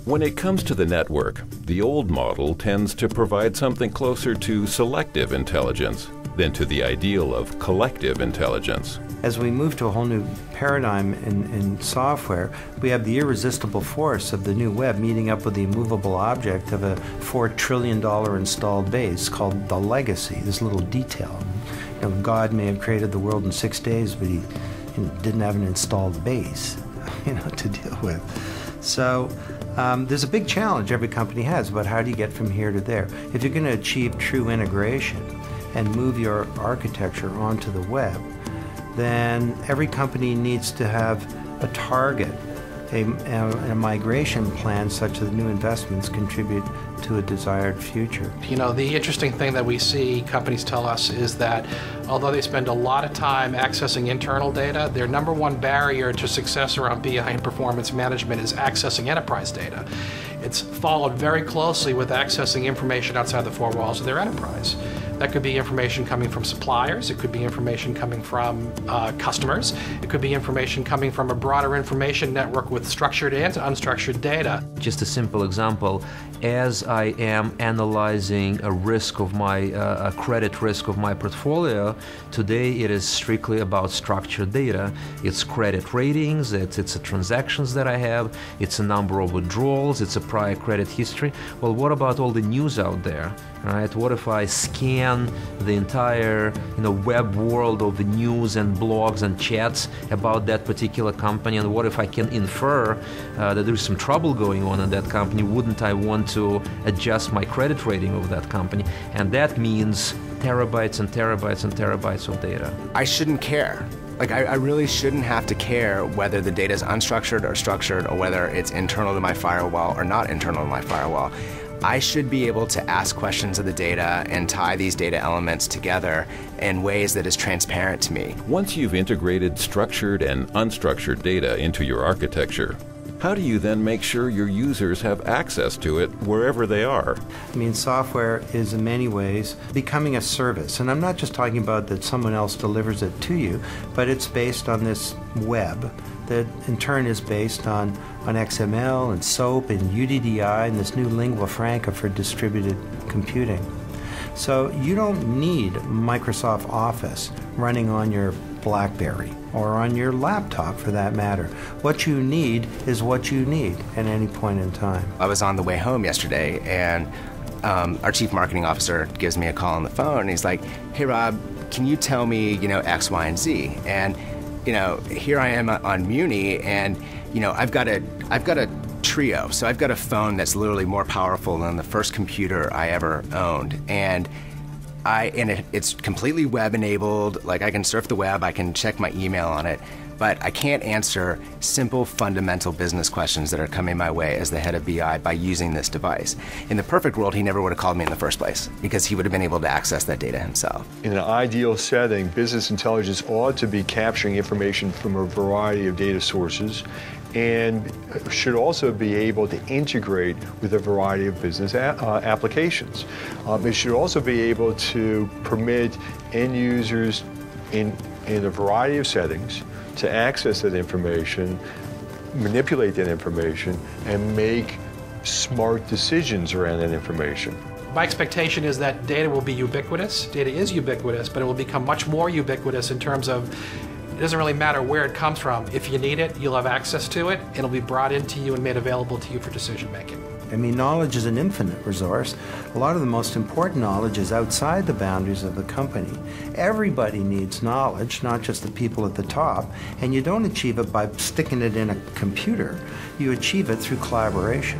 When it comes to the network, the old model tends to provide something closer to selective intelligence than to the ideal of collective intelligence. As we move to a whole new paradigm in software, we have the irresistible force of the new web meeting up with the immovable object of a $4 trillion installed base called the legacy, this little detail. You know, God may have created the world in 6 days, but he didn't have an installed base, to deal with. So there's a big challenge every company has about how do you get from here to there. If you're going to achieve true integration and move your architecture onto the web, then every company needs to have a target, a migration plan such that new investments contribute to a desired future. The interesting thing that we see companies tell us is that although they spend a lot of time accessing internal data, their number one barrier to success around BI and performance management is accessing enterprise data. It's followed very closely with accessing information outside the four walls of their enterprise. That could be information coming from suppliers, it could be information coming from customers, it could be information coming from a broader information network with structured and unstructured data. Just a simple example, as I am analyzing a risk of my, a credit risk of my portfolio, today it is strictly about structured data. It's credit ratings, it's the transactions that I have, it's a number of withdrawals, it's a prior credit history. Well, what about all the news out there, right? What if I scan the entire web world of the news and blogs and chats about that particular company, and what if I can infer that there's some trouble going on in that company? Wouldn't I want to adjust my credit rating of that company? And that means terabytes and terabytes and terabytes of data. I shouldn't care. I really shouldn't have to care whether the data is unstructured or structured, or whether it's internal to my firewall or not internal to my firewall. I should be able to ask questions of the data and tie these data elements together in ways that is transparent to me. Once you've integrated structured and unstructured data into your architecture, how do you then make sure your users have access to it wherever they are? Software is in many ways becoming a service. And I'm not just talking about that someone else delivers it to you, but it's based on this web that in turn is based on XML and SOAP and UDDI and this new lingua franca for distributed computing. So you don't need Microsoft Office running on your BlackBerry or on your laptop for that matter. What you need is what you need at any point in time. I was on the way home yesterday and our chief marketing officer gives me a call on the phone and he's like, "Hey Rob, can you tell me, X, Y, and Z?" And here I am on Muni, and I've got a Trio, so I've got a phone that's literally more powerful than the first computer I ever owned, and it's completely web enabled. Like, I can surf the web, I can check my email on it, but I can't answer simple fundamental business questions that are coming my way as the head of BI by using this device. In the perfect world, he never would have called me in the first place because he would have been able to access that data himself. In an ideal setting, business intelligence ought to be capturing information from a variety of data sources and should also be able to integrate with a variety of business applications. It should also be able to permit end users in a variety of settings to access that information, manipulate that information, and make smart decisions around that information. My expectation is that data will be ubiquitous. Data is ubiquitous, but it will become much more ubiquitous in terms of it doesn't really matter where it comes from. If you need it, you'll have access to it. It'll be brought into you and made available to you for decision making. Knowledge is an infinite resource. A lot of the most important knowledge is outside the boundaries of the company. Everybody needs knowledge, not just the people at the top, and you don't achieve it by sticking it in a computer. You achieve it through collaboration.